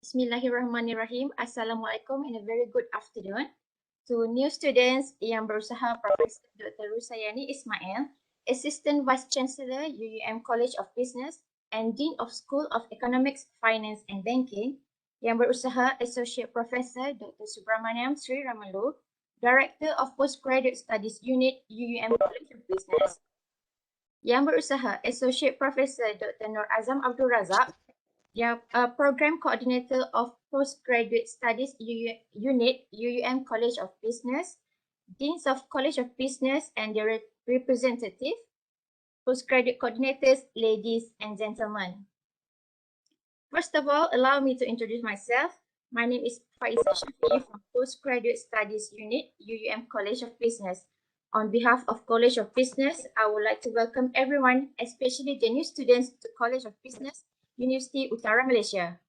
Bismillahirrahmanirrahim. Assalamualaikum and a very good afternoon. To new students yang berusaha, Profesor Dr. Rusayani Ismail, Assistant Vice Chancellor, UUM College of Business and Dean of School of Economics, Finance and Banking, yang berusaha, Associate Professor Dr. Subramaniam Sri Ramalu, Director of Postgraduate Studies Unit, UUM College of Business, yang berusaha, Associate Professor Dr. Noor Abdul Razak, Program Coordinator of Postgraduate Studies Unit, UUM College of Business, Deans of College of Business and their representative, postgraduate coordinators, ladies and gentlemen. First of all, allow me to introduce myself. My name is Faiza Shafi'i from Postgraduate Studies Unit, UUM College of Business. On behalf of College of Business, I would like to welcome everyone, especially the new students, to College of Business, Universiti Utara Malaysia.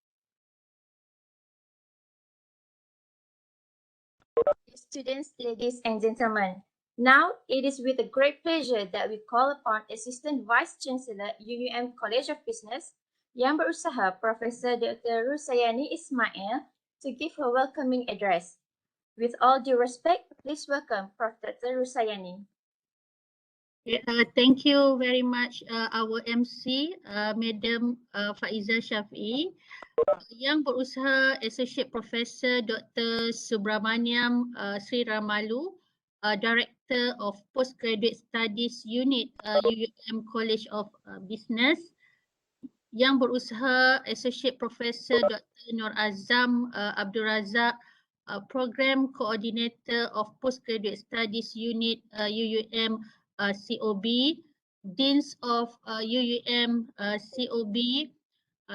Students, ladies and gentlemen, now it is with a great pleasure that we call upon Assistant Vice Chancellor UUM College of Business yang berusaha Profesor Dr. Rusayani Ismail to give her welcoming address. With all due respect, please welcome Prof. Dr. Rusayani. Thank you very much, our MC, Madam Faiza Shafi'i, yang berusaha Associate Professor Dr. Subramaniam Sri Ramalu, Director of Postgraduate Studies Unit, UUM College of Business, yang berusaha Associate Professor Dr. Noor Abdul Razak, Program Coordinator of Postgraduate Studies Unit, UUM COB, Deans of UUM COB,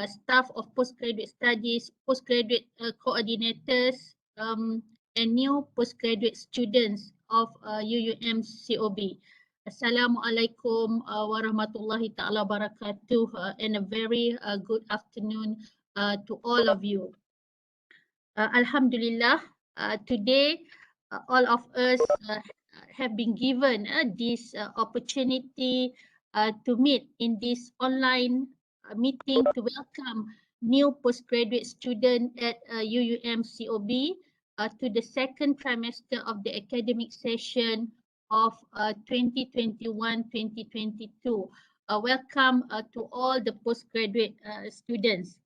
Staff of Postgraduate Studies, Postgraduate Coordinators, and new postgraduate students of UUM COB. Assalamualaikum warahmatullahi ta'ala barakatuh, and a very good afternoon to all of you. Alhamdulillah, today all of us have been given this opportunity to meet in this online meeting to welcome new postgraduate student at UUM COB to the second trimester of the academic session of 2021-2022. Welcome to all the postgraduate students.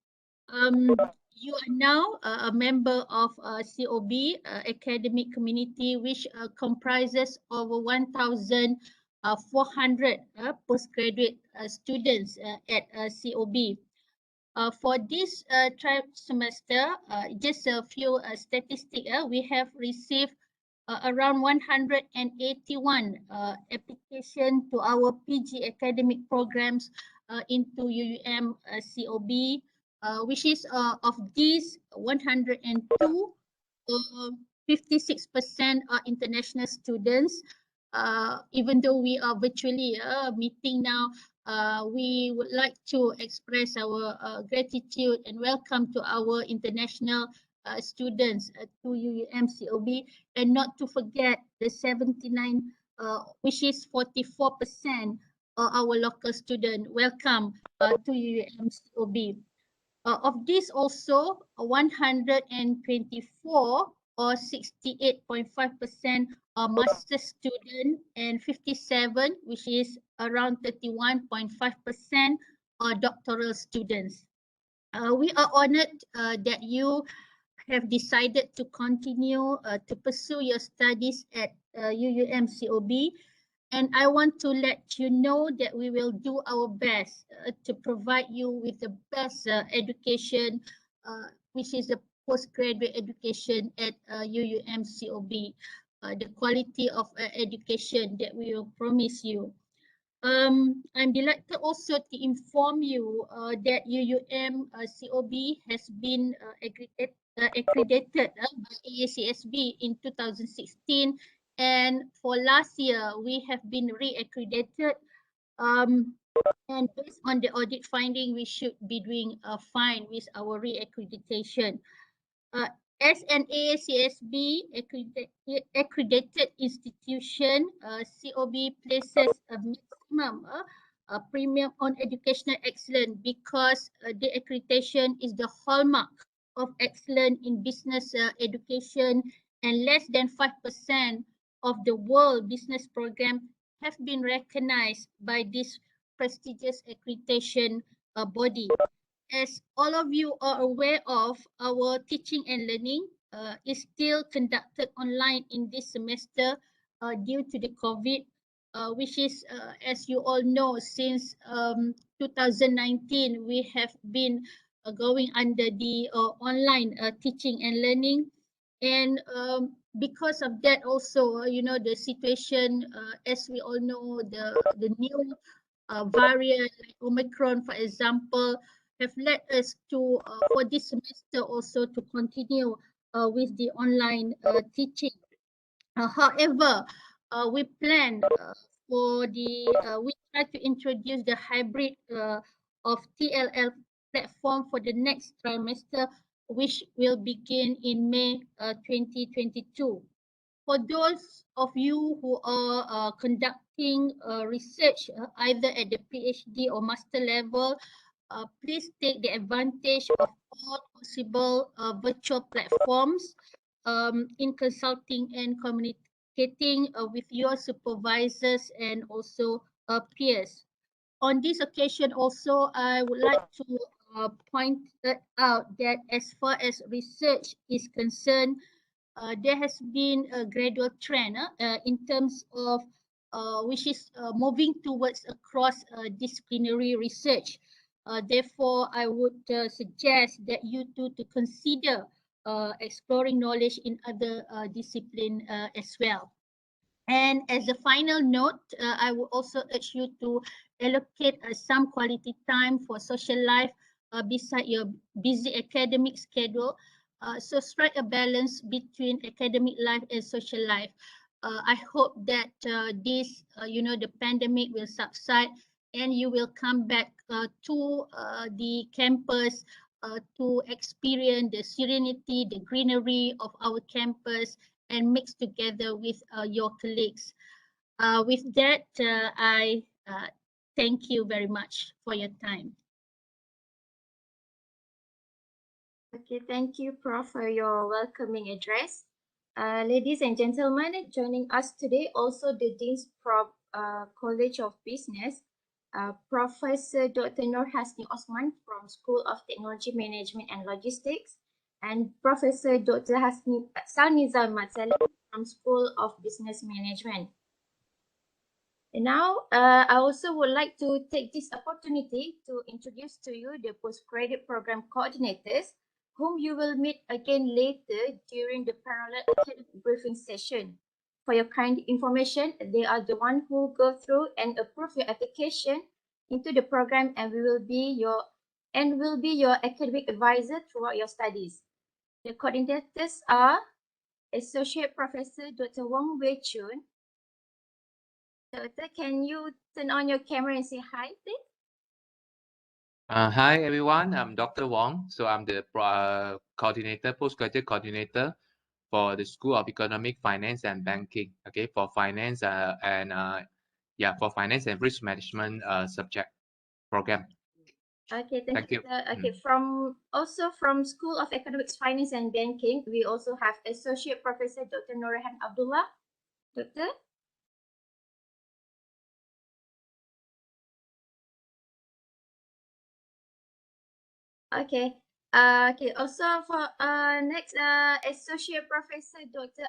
You are now a member of COB academic community, which comprises over 1,400 postgraduate students at COB. For this semester, just a few statistics, we have received around 181 applications to our PG academic programs into UUM COB. Which is of these 102, 56% are international students. Even though we are virtually meeting now, we would like to express our gratitude and welcome to our international students to UUM COB, and not to forget the 79, which is 44% of our local students. Welcome to UUM COB. Of this also, 124 or 68.5% are master student, and 57, which is around 31.5%, are doctoral students. We are honored that you have decided to continue to pursue your studies at UUM COB. And I want to let you know that we will do our best to provide you with the best education, which is the postgraduate education at UUM COB, the quality of education that we will promise you. I'm delighted also to inform you that UUM COB has been accredited by AACSB in 2016. And for last year, we have been re-accredited. And based on the audit finding, we should be doing fine with our re-accreditation. As an AACSB accredited institution, COB places a maximum premium on educational excellence because the accreditation is the hallmark of Excellence in Business Education, and less than 5% of the World Business Program have been recognized by this prestigious accreditation body. As all of you are aware of, our teaching and learning is still conducted online in this semester due to the COVID, which is, as you all know, since 2019, we have been going under the online teaching and learning. And because of that also, the situation, as we all know, the new variant like Omicron, for example, have led us to, for this semester also, to continue with the online teaching. However, we plan we try to introduce the hybrid of TLL platform for the next trimester, which will begin in May 2022. For those of you who are conducting research either at the PhD or master level, please take the advantage of all possible virtual platforms in consulting and communicating with your supervisors and also peers. On this occasion also, I would like to point out that as far as research is concerned, there has been a gradual trend in terms of which is moving towards a cross-disciplinary research. Therefore, I would suggest that you too to consider exploring knowledge in other discipline as well. And as a final note, I would also urge you to allocate some quality time for social life beside your busy academic schedule. So strike a balance between academic life and social life. I hope that the pandemic will subside and you will come back to the campus to experience the serenity, the greenery of our campus, and mix together with your colleagues. With that, I thank you very much for your time. Okay, thank you, Prof, for your welcoming address. Ladies and gentlemen, joining us today also the Dean's College of Business, Professor Dr. Noor Osman from School of Technology Management and Logistics, and Professor Dr. Salnizal Matsali from School of Business Management. And now, I also would like to take this opportunity to introduce to you the postgraduate program coordinators, whom you will meet again later during the parallel academic briefing session. For your kind information, they are the one who go through and approve your application into the program and will be your academic advisor throughout your studies. The coordinators are Associate Professor Dr. Wong Wei Chung. Doctor, can you turn on your camera and say hi, please? Hi everyone, I'm Dr. Wong. So I'm the coordinator, postgraduate coordinator for the School of Economic Finance and Banking. Okay, for finance for finance and risk management subject program. Okay, thank you. Okay, Mm. from School of Economics, Finance and Banking, we also have Associate Professor Dr. Noor Abdullah. Doctor? Okay. Okay. Also for next Associate Professor Dr.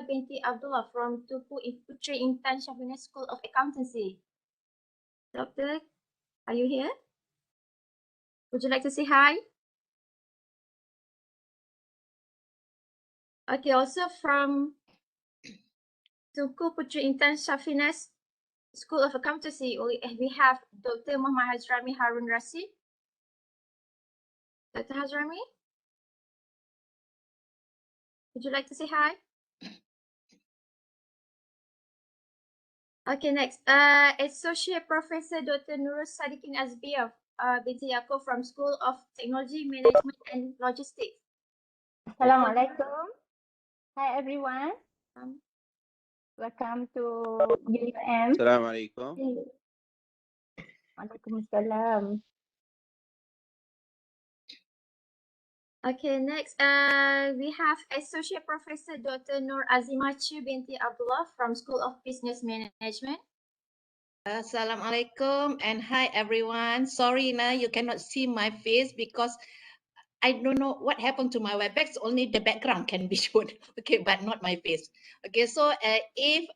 Binti Abdullah from Tupu Putri Intan Syafina School of Accountancy. Doctor, are you here? Would you like to say hi? Okay. Also from Tuku Putri Intan Syafina School of Accountancy, we have Dr. Muhammad Hazrami Harun Rasid. Dr. Hazrami, would you like to say hi? Okay, next. Associate Professor Dr. Noor Sadikin Azbia, Binti from School of Technology, Management and Logistics. Assalamualaikum. Hi everyone. Welcome to UUM. Assalamualaikum. Waalaikumsalam. Okay, next, we have Associate Professor Dr. Noor Azimachi Binti Abdullah from School of Business Management. Assalamualaikum and hi everyone. Sorry, you cannot see my face because I don't know what happened to my Webex. Only the background can be shown. Okay, but not my face. Okay, so if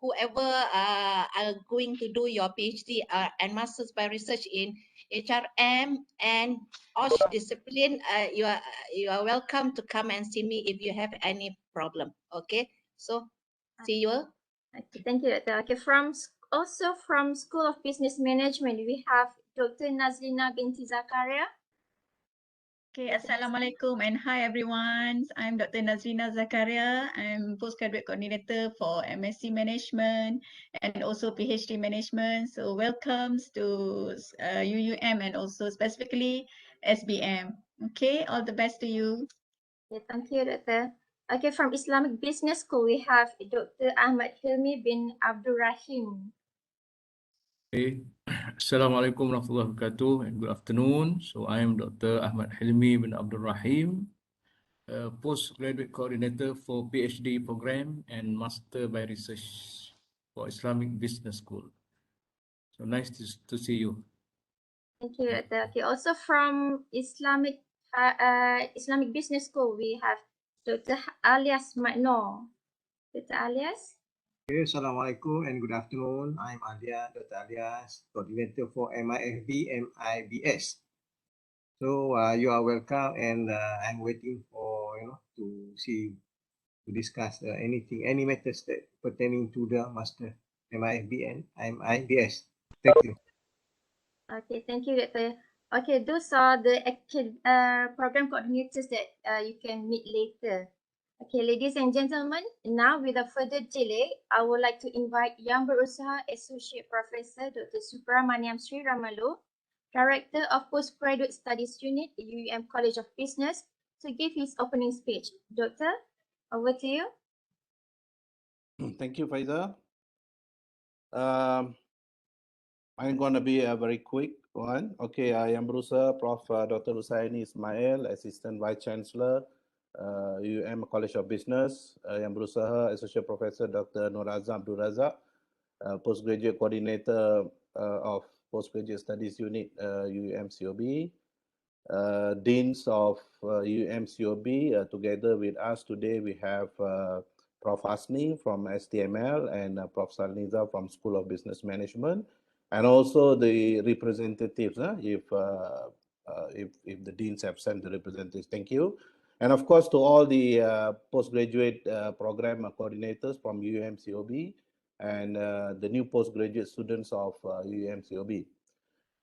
whoever are going to do your PhD and Masters by Research in HRM and OSH discipline, you are welcome to come and see me if you have any problem. Okay, so see you. Okay, thank you, Doctor. Okay, also from School of Business Management, we have Dr. Nazlina Binti Zakaria. Okay, Assalamualaikum and hi everyone. I'm Dr. Nazrina Zakaria. I'm Postgraduate Coordinator for MSc Management and also PhD Management. So welcomes to UUM and also specifically SBM. Okay, all the best to you. Okay, thank you, Doctor. Okay, from Islamic Business School, we have Dr. Ahmad Hilmi bin Abdul Rahim. Okay. Assalamualaikum warahmatullahi wabarakatuh and good afternoon. So I am Dr. Ahmad Hilmi bin Abdul Rahim, Postgraduate Coordinator for PhD Program and Master by Research for Islamic Business School. So nice to see you. Thank you, Doctor. Okay, also from Islamic Business School, we have Dr. Alias Makno. Dr. Alias? Okay, Assalamualaikum and good afternoon. I'm Dr. Alias, Coordinator for MIFB, MIBS. So you are welcome, and I'm waiting for to discuss any matters that pertaining to the Master MIFB and MIBS. Thank you. Okay, thank you, Doctor. Okay, those are the program coordinators that you can meet later. Okay, ladies and gentlemen, now without further delay, I would like to invite Yang Berusaha Associate Professor Dr. Subramaniam Sri Ramalu, Director of Postgraduate Studies Unit, UUM College of Business, to give his opening speech. Doctor, over to you. Thank you, Faiza. I'm going to be a very quick one. Okay, I am Berusaha, Prof. Dr. Husaini Ismail, Assistant Vice Chancellor, UUM College of Business. I am Berusaha, Associate Professor Dr. Noor Abdul Razak, Postgraduate Coordinator of Postgraduate Studies Unit, UUM COB. Deans of UUM COB. Together with us today, we have Prof. Asni from STML and Prof. Salniza from School of Business Management, and also the representatives, if the deans have sent the representatives. Thank you. And of course, to all the postgraduate program coordinators from UUM COB and the new postgraduate students of UUM COB.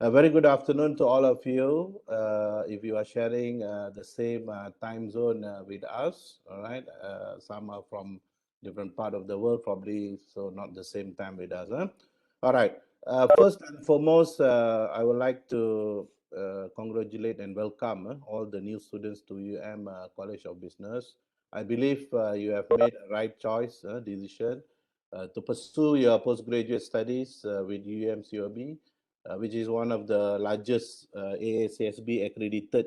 A very good afternoon to all of you. If you are sharing the same time zone with us, all right, some are from different part of the world, probably, so not the same time with us. All right. First and foremost, I would like to congratulate and welcome all the new students to UUM College of Business. I believe you have made a right choice, decision to pursue your postgraduate studies with UUM COB, which is one of the largest AACSB accredited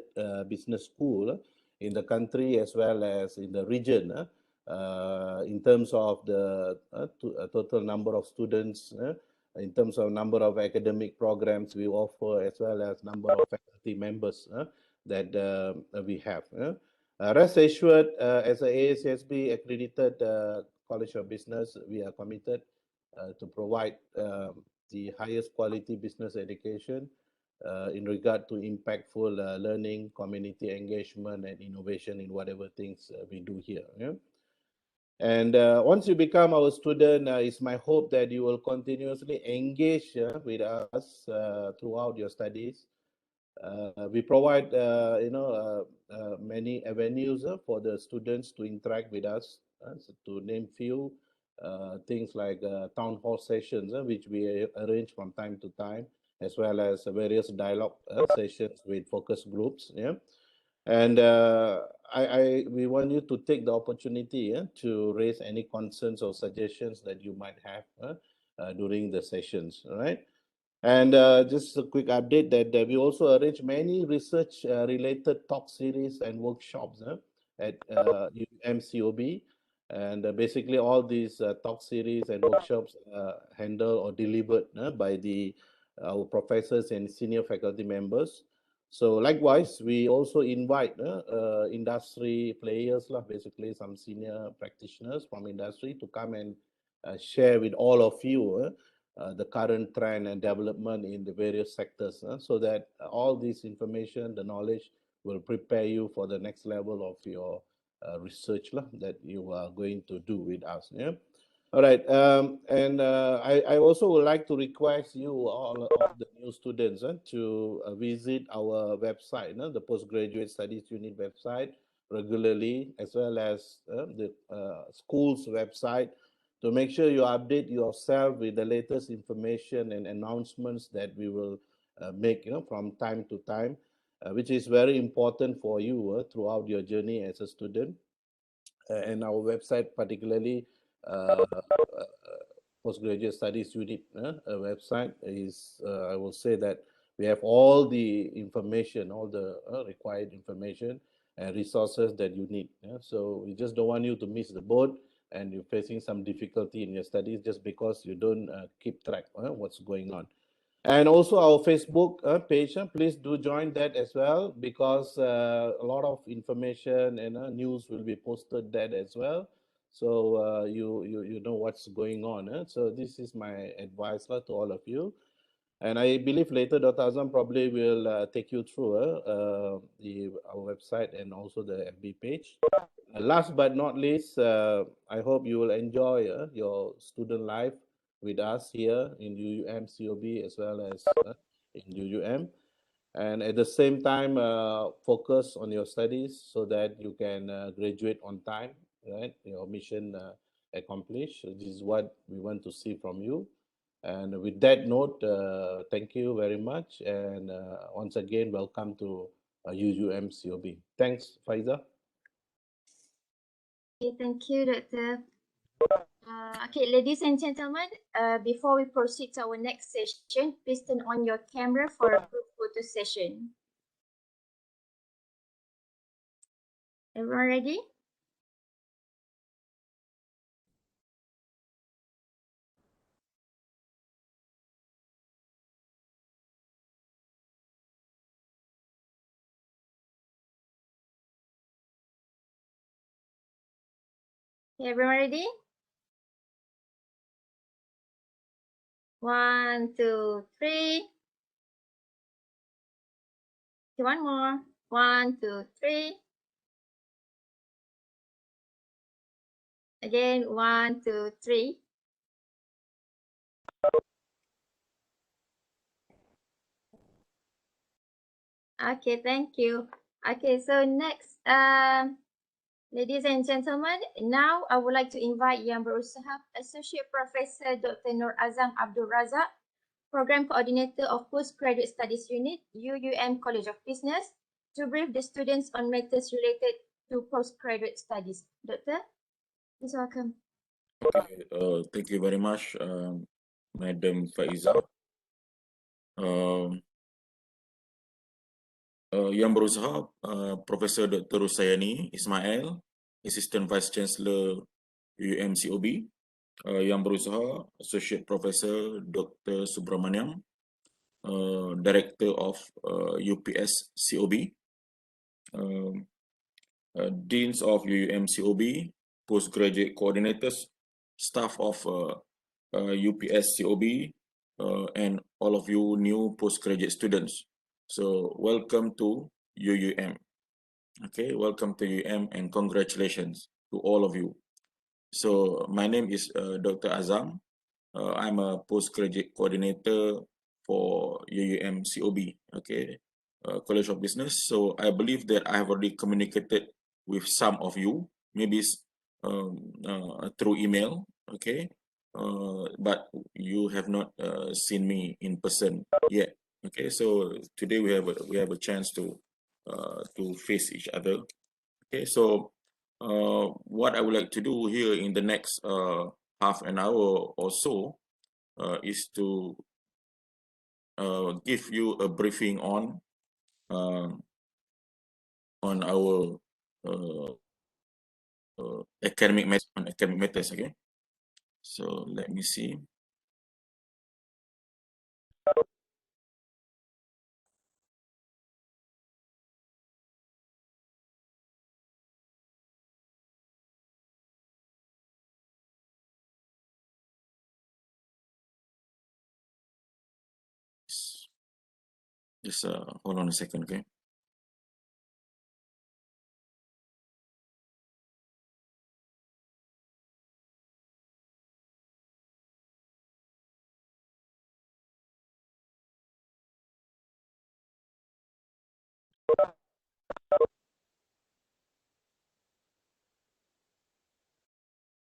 business school in the country as well as in the region. In terms of the total number of students, in terms of number of academic programs we offer, as well as number of faculty members that we have. Rest assured, as a AACSB accredited College of Business, we are committed to provide the highest quality business education in regard to impactful learning, community engagement, and innovation in whatever things we do here. And once you become our student, it's my hope that you will continuously engage with us throughout your studies. We provide, many avenues for the students to interact with us. So to name few, things like town hall sessions, which we arrange from time to time, as well as various dialogue sessions with focus groups. Yeah. And we want you to take the opportunity to raise any concerns or suggestions that you might have during the sessions. All right. And just a quick update that we also arrange many research related talk series and workshops at UUM COB. And basically all these talk series and workshops handled or delivered by our professors and senior faculty members. So likewise, we also invite industry players, basically some senior practitioners from industry to come and share with all of you the current trend and development in the various sectors, so that all this information, the knowledge will prepare you for the next level of your research that you are going to do with us. Yeah. All right, and I also would like to request you, all of the new students, to visit our website, the Postgraduate Studies Unit website regularly, as well as the school's website, to make sure you update yourself with the latest information and announcements that we will make, from time to time, which is very important for you throughout your journey as a student. And our website, particularly Postgraduate Studies Unit website, is, I will say that we have all the information, all the required information and resources that you need. So we just don't want you to miss the boat and you're facing some difficulty in your studies just because you don't keep track what's going on. And also our Facebook page, please do join that as well, because a lot of information and news will be posted there as well. So you know what's going on. So this is my advice to all of you. And I believe later Dr. Azam probably will take you through our website and also the FB page. Last but not least, I hope you will enjoy your student life with us here in UUM COB as well as in UUM. And at the same time, focus on your studies so that you can graduate on time, right? Your mission accomplished. This is what we want to see from you. And with that note, thank you very much. And once again, welcome to UUM COB. Thanks, Faiza. Okay, thank you, Doctor. Okay, ladies and gentlemen, before we proceed to our next session, please turn on your camera for a group photo session. Everyone ready? Okay, everyone ready? 1, 2, 3. Okay, one more. 1, 2, 3. Again, 1, 2, 3. Okay, thank you. Okay, so next, ladies and gentlemen, now I would like to invite Yang Berusaha Associate Professor Dr. Noor Azam Abdul Razak, Program Coordinator of Postgraduate Studies Unit, UUM College of Business, to brief the students on matters related to postgraduate studies. Doctor, please welcome. Okay, thank you very much, Madam Faiza. Yang Berusaha, Professor Dr. Rusayani Ismail, Assistant Vice Chancellor UUM COB. Yang Berusaha, Associate Professor Dr. Subramaniam, Director of UPS COB. Deans of UUM COB, Postgraduate Coordinators, staff of UPS COB, and all of you new postgraduate students. So welcome to UUM. Okay, welcome to UUM and congratulations to all of you. So my name is Dr. Azam. I'm a postgraduate coordinator for UUM COB, okay, College of Business. So I believe that I have already communicated with some of you, maybe through email, okay, but you have not seen me in person yet. Okay, so today we have a chance to face each other. Okay, so what I would like to do here in the next half an hour or so is to give you a briefing on our academic matters. Okay, so let me see. Just hold on a second, okay?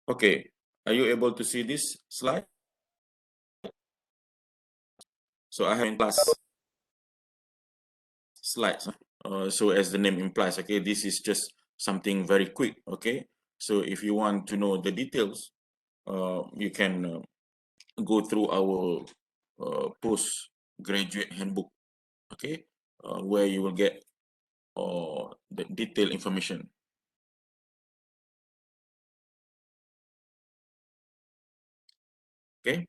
Okay, are you able to see this slide? So I have in class slides. So as the name implies, okay, this is just something very quick, okay? So if you want to know the details, you can go through our postgraduate handbook, okay, where you will get the detailed information. Okay.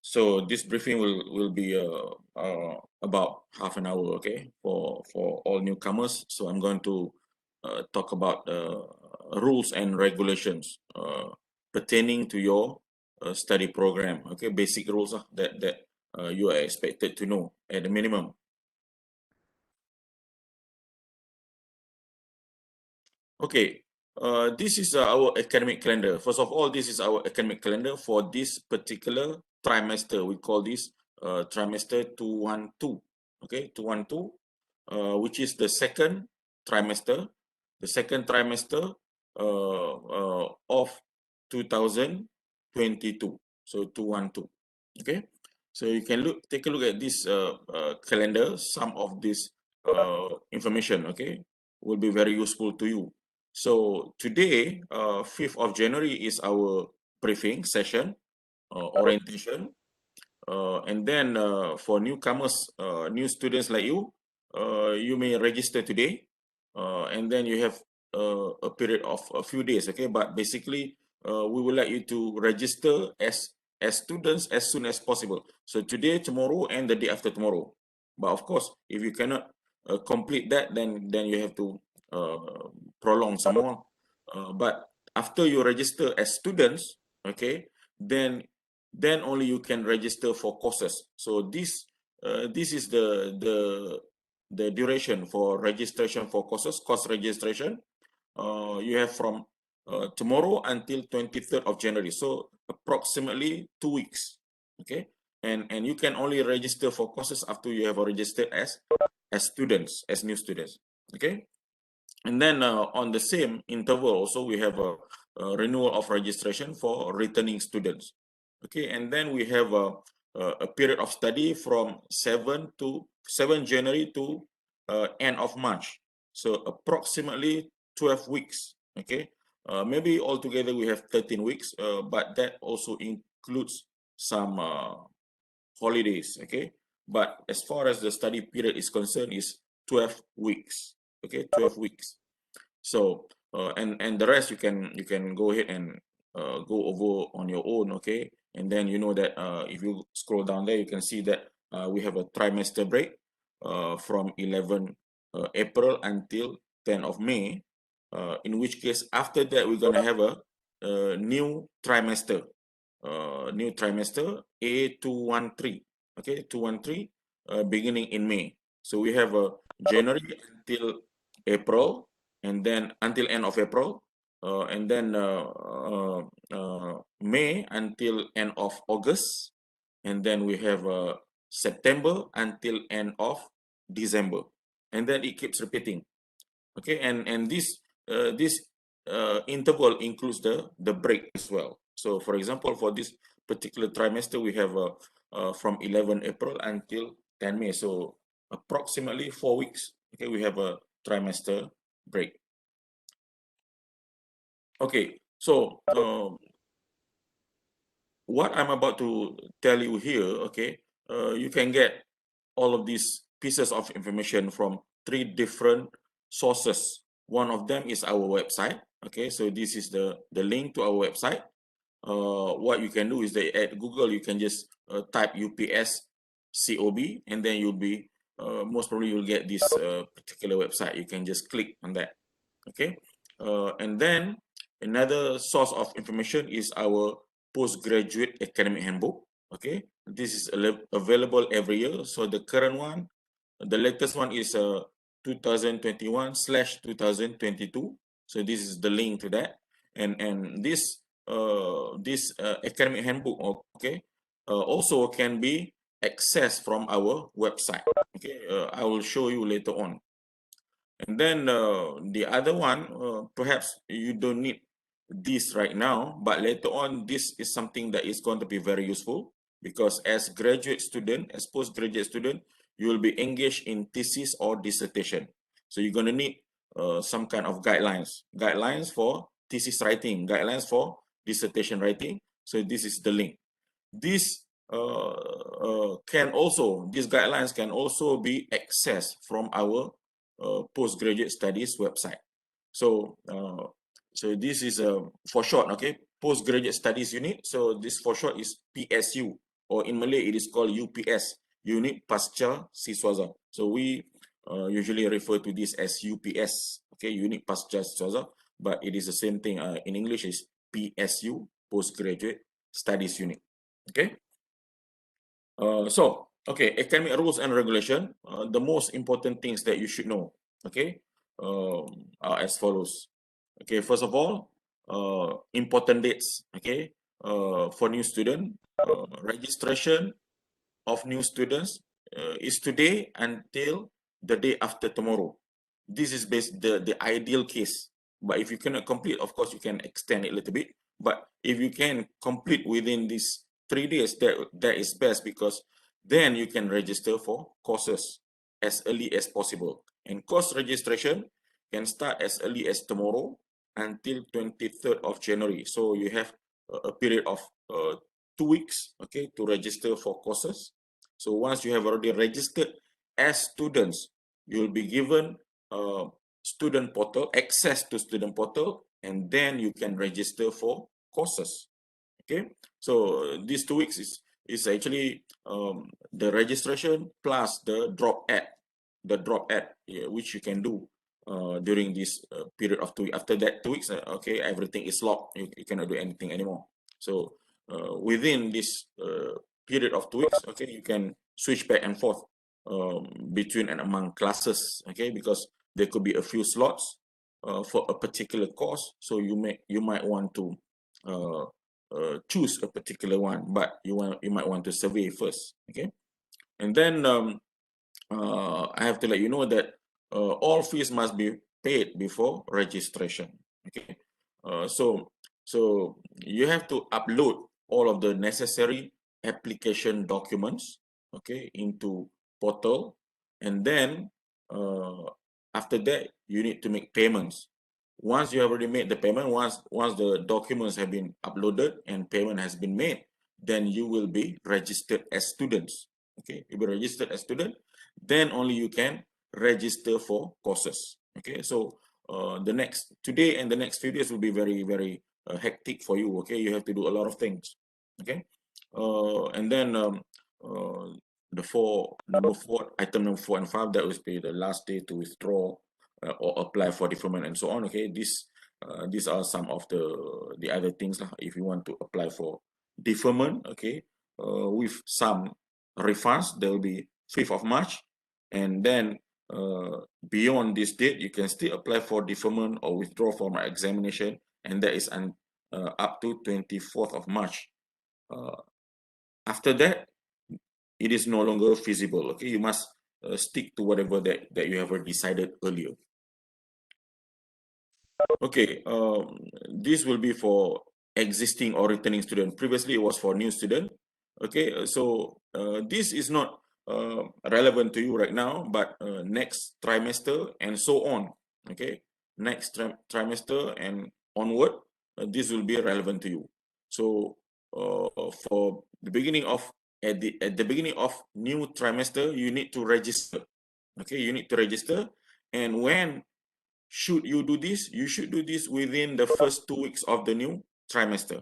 So this briefing will be about half an hour, okay, for all newcomers. So I'm going to talk about rules and regulations pertaining to your study program. Okay, basic rules that you are expected to know at the minimum. Okay, this is our academic calendar. First of all, this is our academic calendar for this particular trimester. We call this trimester 212. Okay, 212, which is the second trimester, of 2022. So 212. Okay, so you can take a look at this calendar. Some of this information, okay, will be very useful to you. So today, 5th of January is our briefing session, orientation. And then for newcomers, new students like you, you may register today. And then you have a period of a few days, okay? But basically, we would like you to register as students as soon as possible. So today, tomorrow, and the day after tomorrow. But of course, if you cannot complete that, then you have to prolong some more. But after you register as students, okay, then only you can register for courses. So this is the duration for registration for courses, course registration. You have from tomorrow until 23rd of January. So approximately 2 weeks. Okay, and you can only register for courses after you have registered as students, as new students. Okay, and then on the same interval also we have a renewal of registration for returning students. Okay, and then we have a period of study from 7 January to end of March. So approximately 12 weeks. Okay, maybe altogether we have 13 weeks, but that also includes some holidays. Okay, but as far as the study period is concerned, is 12 weeks. Okay, 12 weeks. So and the rest you can go ahead and go over on your own. Okay, and then you know that if you scroll down there, you can see that we have a trimester break from 11 April until 10 of May, in which case after that we're gonna have a new trimester, A213. Okay, 213 beginning in May. So we have a January until April, and then until end of April, and then May until end of August, and then we have September until end of December, and then it keeps repeating. Okay, and this interval includes the break as well. So for example, for this particular trimester, we have from 11 April until 10 May. So approximately 4 weeks. Okay, we have a trimester break. Okay, so what I'm about to tell you here, okay, you can get all of these pieces of information from 3 different sources. One of them is our website. Okay, so this is the link to our website. What you can do is that at Google, you can just type UPS COB, and then you'll be, most probably you'll get this particular website. You can just click on that. Okay, and then another source of information is our postgraduate academic handbook. Okay, this is available every year. So the current one, the latest one is 2021/2022. So this is the link to that, and this academic handbook, okay, also can be accessed from our website. Okay, I will show you later on. And then the other one, perhaps you don't need this right now, but later on, this is something that is going to be very useful, because as graduate student, as postgraduate student, you will be engaged in thesis or dissertation. So you're going to need some kind of guidelines for thesis writing, guidelines for dissertation writing. So this is the link. This these guidelines can also be accessed from our postgraduate studies website. So so this is for short, okay, postgraduate studies unit. So this for short is PSU, or in Malay it is called UPS, Unit Pasca Siswaza. So we usually refer to this as UPS, okay, Unit Pasca Siswaza, but it is the same thing. In English is PSU, Postgraduate Studies Unit. Okay. Okay, academic rules and regulation. The most important things that you should know, okay, are as follows. Okay, first of all, important dates. Okay, for new student, registration of new students is today until the day after tomorrow. This is the ideal case. But if you cannot complete, of course, you can extend it a little bit. But if you can complete within these 3 days, that is best, because then you can register for courses as early as possible. And course registration can start as early as tomorrow until 23rd of January. So you have a period of 2 weeks, okay, to register for courses. So once you have already registered as students, you'll be given student portal, access to student portal, and then you can register for courses. Okay, so these 2 weeks is actually the registration plus the drop ad, which you can do during this period of 2 weeks. After that 2 weeks, okay, everything is locked. You cannot do anything anymore. So within this period of 2 weeks, okay, you can switch back and forth between and among classes, okay, because there could be a few slots for a particular course. So you might want to choose a particular one, but you might want to survey first, okay. And then I have to let you know that all fees must be paid before registration, okay. So you have to upload all of the necessary application documents, okay, into portal, and then after that you need to make payments. Once you have already made the payment, once the documents have been uploaded and payment has been made, then you will be registered as students. Okay, you will be registered as student, then only you can register for courses. Okay, so today and the next few days will be very hectic for you. Okay, you have to do a lot of things. Okay, and then item number 4 and 5, that will be the last day to withdraw or apply for deferment and so on. Okay, these are some of the other things if you want to apply for deferment. Okay, with some refunds, there will be 5th of March, and then beyond this date, you can still apply for deferment or withdraw from an examination, and that is up to 24th of March. After that, it is no longer feasible. Okay, you must stick to whatever that you have decided earlier. Okay, this will be for existing or returning student. Previously, it was for new student. Okay, so this is not relevant to you right now, but next trimester and so on. Okay, next trimester and onward, this will be relevant to you. So for the beginning of at the beginning of new trimester, you need to register. Okay, you need to register. And when should you do this? You should do this within the first 2 weeks of the new trimester.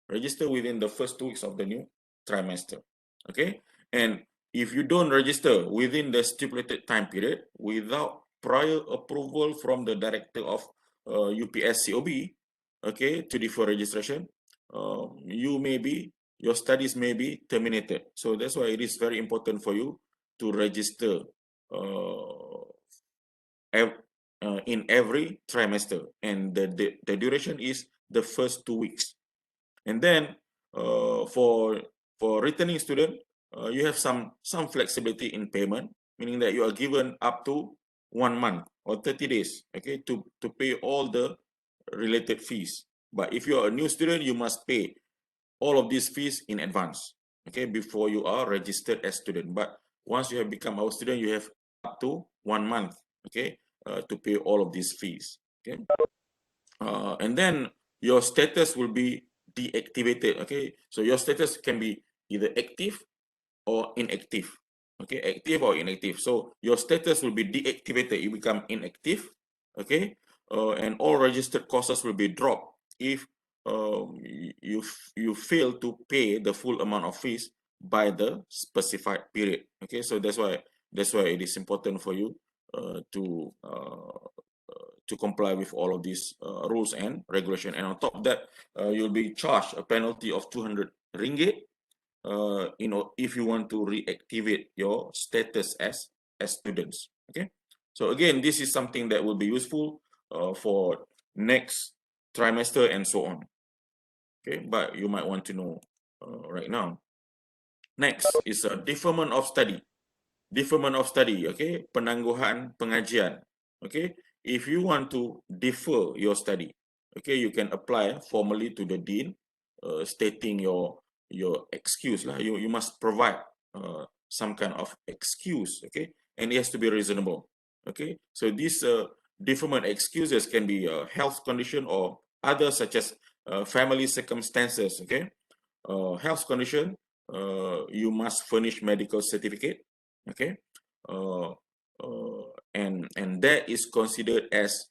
Register within the first 2 weeks of the new trimester. Okay, and if you don't register within the stipulated time period without prior approval from the director of UPS COB, okay, to defer registration, your studies may be terminated. So that's why it is very important for you to register in every trimester, and the duration is the first 2 weeks. And then for returning student, you have some flexibility in payment, meaning that you are given up to 1 month or 30 days, okay, to pay all the related fees. But if you are a new student, you must pay all of these fees in advance, okay, before you are registered as student. But once you have become our student, you have up to 1 month, okay, to pay all of these fees, okay. And then your status will be deactivated, okay. So your status can be either active or inactive, okay, active or inactive. So your status will be deactivated, you become inactive, okay, and all registered courses will be dropped if you fail to pay the full amount of fees by the specified period, okay. So that's why it is important for you to comply with all of these rules and regulation. And on top of that, you'll be charged a penalty of 200 ringgit if you want to reactivate your status as students, okay. So again, this is something that will be useful for next trimester and so on, okay. But you might want to know right now. Next is a deferment of study. Deferment of study, okay, penangguhan pengajian, okay. If you want to defer your study, okay, you can apply formally to the dean, stating your excuse lah. You must provide some kind of excuse, okay, and it has to be reasonable, okay. So these deferment excuses can be a health condition or others such as family circumstances, okay. Health condition, you must furnish medical certificate, okay, and that is considered as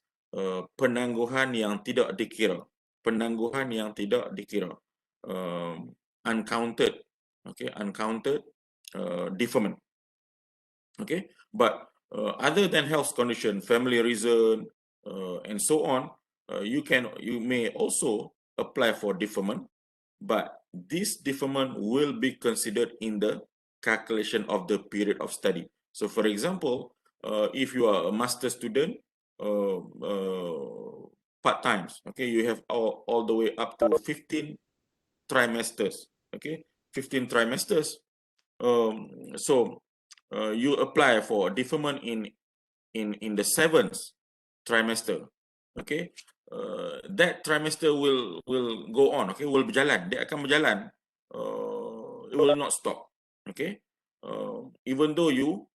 penangguhan yang tidak dikira, penangguhan yang tidak dikira, uncounted, okay, uncounted deferment, okay. But other than health condition, family reason, and so on, you may also apply for deferment, but this deferment will be considered in the calculation of the period of study. So for example, if you are a master student, part-time, okay, you have all the way up to 15 trimesters, okay, 15 trimesters. So you apply for deferment in the 7th trimester, okay. That trimester will go on, okay, will berjalan, dia akan berjalan, it will not stop, okay. Even though you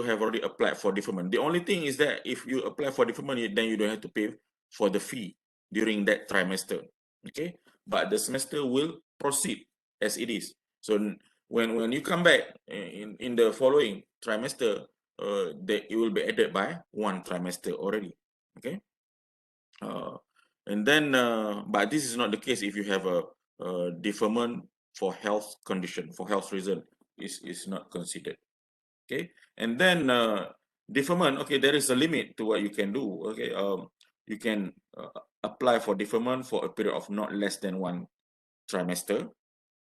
have already applied for deferment, the only thing is that if you apply for deferment, then you don't have to pay for the fee during that trimester, okay. But the semester will proceed as it is. So when you come back in the following trimester, that it will be added by 1 trimester already, okay. And then but this is not the case if you have a deferment for health condition, for health reason is not considered, okay. And then deferment, okay, there is a limit to what you can do, okay. You can apply for deferment for a period of not less than 1 trimester,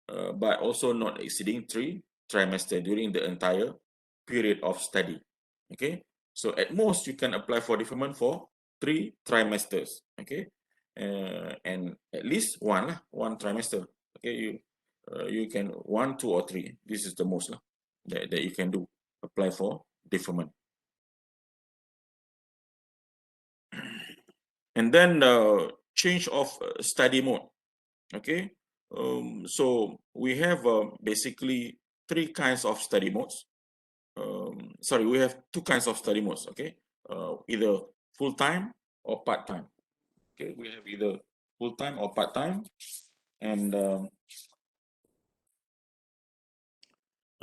but also not exceeding 3 trimesters during the entire period of study, okay. So at most you can apply for deferment for 3 trimesters, okay, and at least one trimester, okay. You can 1, 2, or 3. This is the most that you can do, apply for deferment. And then change of study mode, okay. So we have basically 3 kinds of study modes. Sorry, we have 2 kinds of study modes, okay. Either full-time or part-time, okay. We have either full-time or part-time, and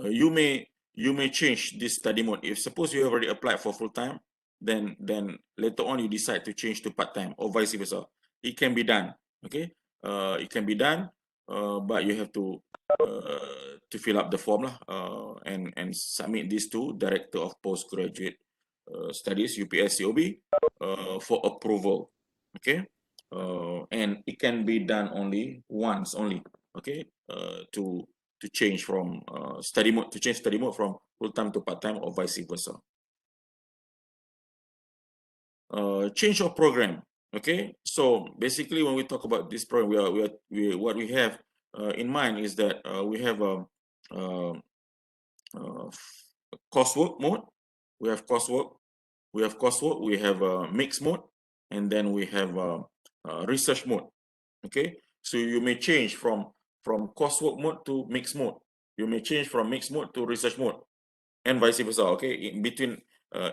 you may change this study mode. If suppose you have already applied for full time, then later on you decide to change to part time or vice versa. It can be done. Okay, it can be done, but you have to fill up the form lah, and submit this to Director of Postgraduate Studies UPS COB for approval. Okay, and it can be done only once only. Okay, to change from study mode from full time to part time or vice versa. Change of program. Okay, so basically when we talk about this program, what we have in mind is that we have a coursework mode, we have coursework, we have a mixed mode, and then we have a research mode. Okay, so you may change from coursework mode to mixed mode. You may change from mixed mode to research mode, and vice versa. Okay, in between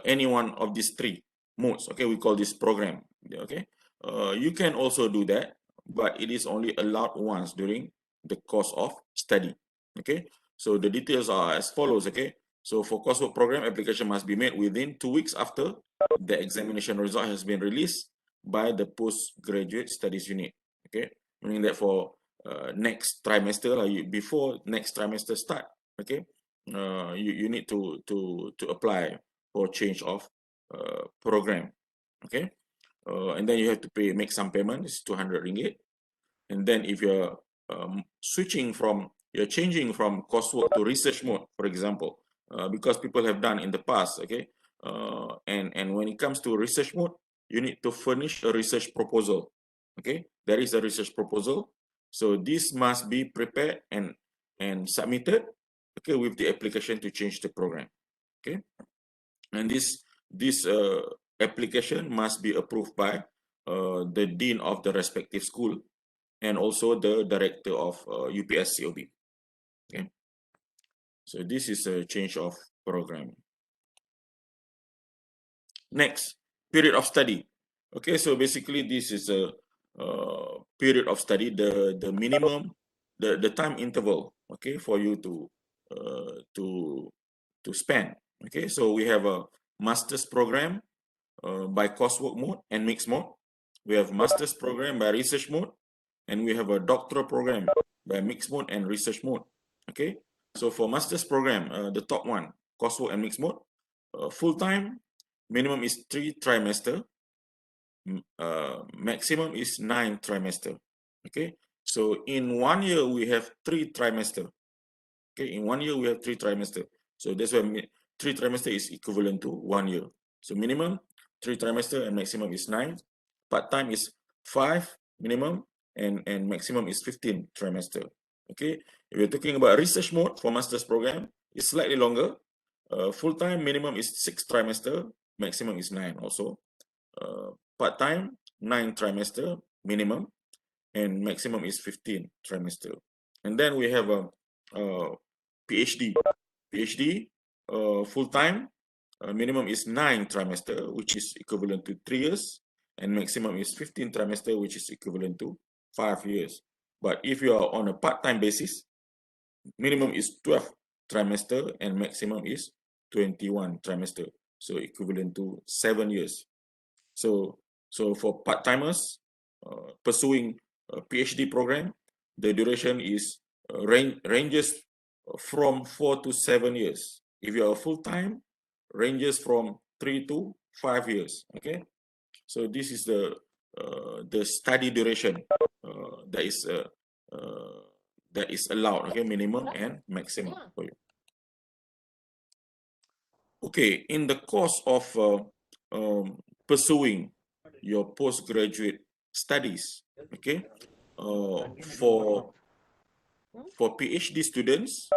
any one of these three modes. Okay, we call this program. Okay, you can also do that, but it is only allowed once during the course of study. Okay, so the details are as follows. Okay, so for coursework program, application must be made within 2 weeks after the examination result has been released by the postgraduate studies unit. Okay, meaning that for next trimester, before next trimester start, okay, you need to apply for change of program. Okay, and then you have to make some payment. It's 200 ringgit. And then if you're changing from coursework to research mode, for example, because people have done in the past. Okay, and when it comes to research mode, you need to furnish a research proposal. Okay, there is a research proposal, so this must be prepared and submitted, okay, with the application to change the program. Okay, and this application must be approved by the dean of the respective school and also the director of UPS COB. Okay, so this is a change of program. Next, period of study. Okay, so basically this is a period of study, the minimum, the time interval, okay, for you to spend. Okay, so we have a master's program by coursework mode and mixed mode. We have master's program by research mode, and we have a doctoral program by mixed mode and research mode. Okay, so for master's program, the top one, coursework and mixed mode, full time, minimum is 3 trimester, maximum is 9 trimester. Okay, so in 1 year we have 3 trimester. Okay, in 1 year we have 3 trimester. So that's why 3 trimester is equivalent to 1 year. So minimum 3 trimester and maximum is 9. Part time is 5 minimum and maximum is 15 trimester. Okay, if we're talking about research mode for master's program, it's slightly longer. Full time minimum is 6 trimester, maximum is 9 also. Part time 9 trimester minimum and maximum is 15 trimester. And then we have a PhD. Full time minimum is 9 trimester, which is equivalent to 3 years, and maximum is 15 trimester, which is equivalent to 5 years. But if you are on a part-time basis, minimum is 12 trimester and maximum is 21 trimester, so equivalent to 7 years. So for part-timers pursuing a PhD program, the duration is ranges from 4 to 7 years. If you are full-time, ranges from 3 to 5 years. Okay, so this is the study duration that is allowed. Okay, minimum and maximum for you. Okay, in the course of pursuing your postgraduate studies, okay, for PhD students,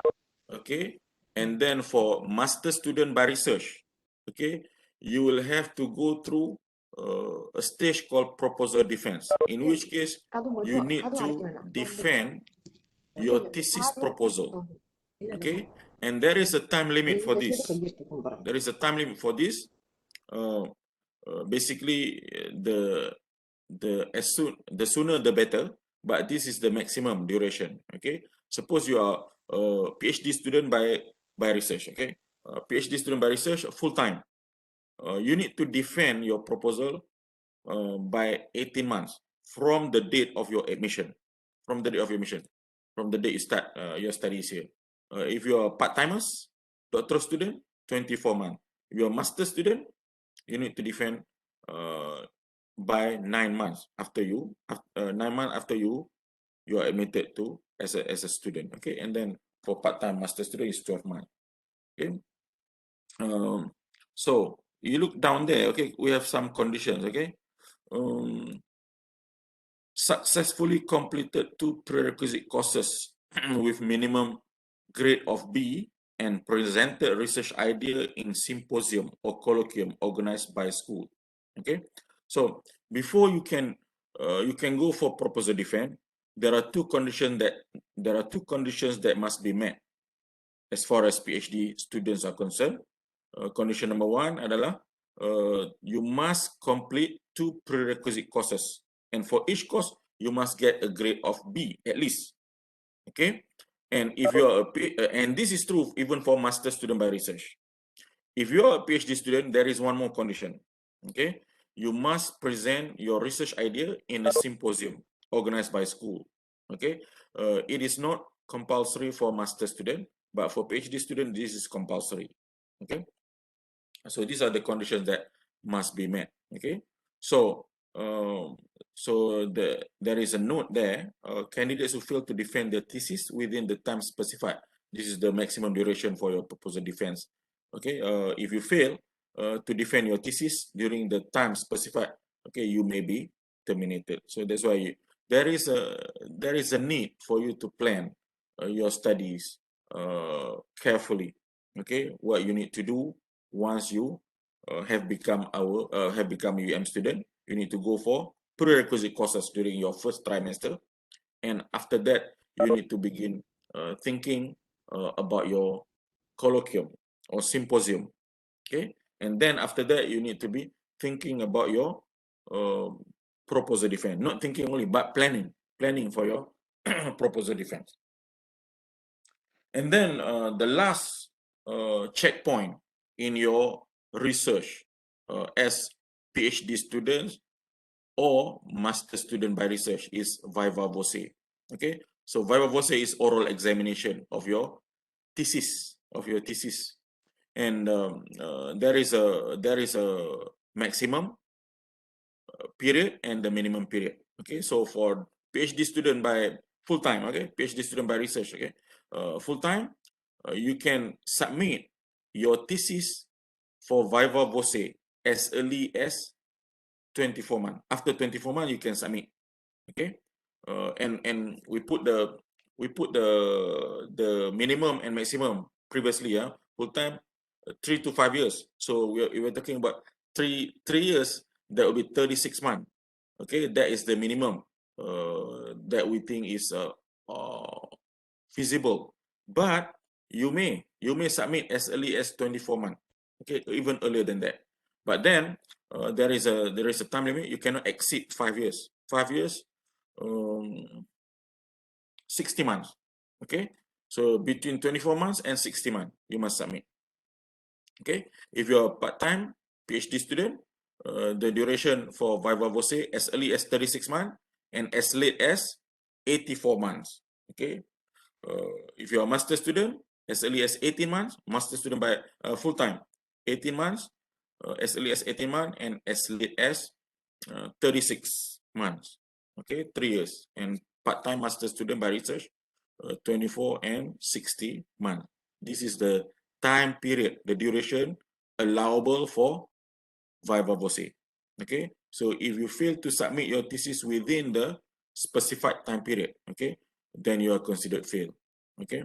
okay, and then for master student by research, okay, you will have to go through a stage called proposal defense, in which case you need to defend your thesis proposal. Okay, and there is a time limit for this. Basically, the sooner the better, but this is the maximum duration. Okay, suppose you are a PhD student by by research. Okay, PhD student by research full time. You need to defend your proposal by 18 months from the date of your admission. From the date of your admission, from the date you start your studies here. If you are part-timers, doctoral student, 24 months. If you're a master student, you need to defend by 9 months after you 9 months after you are admitted to as a student. Okay, and then for part-time master student is 12 months. Okay, so you look down there. Okay, we have some conditions. Okay, successfully completed 2 prerequisite courses with minimum grade of B and presented research idea in symposium or colloquium organized by school. Okay, so before you can go for proposal defense, there are two conditions that must be met as far as PhD students are concerned. Condition number 1 adalah you must complete 2 prerequisite courses, and for each course you must get a grade of B at least. Okay, and if you are and this is true even for master student by research. If you are a PhD student, there is one more condition. Okay, you must present your research idea in a symposium organized by school. Okay, it is not compulsory for master student, but for PhD student this is compulsory. Okay, so these are the conditions that must be met. Okay, so there is a note there. Candidates who fail to defend their thesis within the time specified. This is the maximum duration for your proposal defense. Okay, if you fail to defend your thesis during the time specified, okay, you may be terminated. So that's why there is a need for you to plan your studies carefully. Okay, what you need to do once you have become UUM student, you need to go for prerequisite courses during your first trimester, and after that you need to begin thinking about your colloquium or symposium. Okay, and then after that you need to be thinking about your proposal defense, not thinking only but planning for your proposal defense. And then the last checkpoint in your research as PhD students or master student by research is viva voce. Okay, so viva voce is oral examination of your thesis, and there is a maximum period and the minimum period. Okay, so for PhD student by full time, okay, PhD student by research, okay, full time, you can submit your thesis for viva voce as early as 24 months. After 24 months, you can submit. Okay, and we put the minimum and maximum previously. Full time 3 to 5 years. So we're talking about 3 years. That will be 36 months. Okay, that is the minimum that we think is feasible. But you may submit as early as 24 months. Okay, even earlier than that. But then there is a time limit. You cannot exceed 5 years. 5 years, 60 months. Okay, so between 24 months and 60 months, you must submit. Okay, if you're a part-time PhD student, the duration for viva voce as early as 36 months and as late as 84 months. Okay, if you're a master student, as early as 18 months, master student by full-time, 18 months, as early as 18 months and as late as 36 months. Okay, 3 years. And part-time master student by research, 24 and 60 months. This is the time period, the duration allowable for viva voce. Okay, so if you fail to submit your thesis within the specified time period, okay, then you are considered failed. Okay,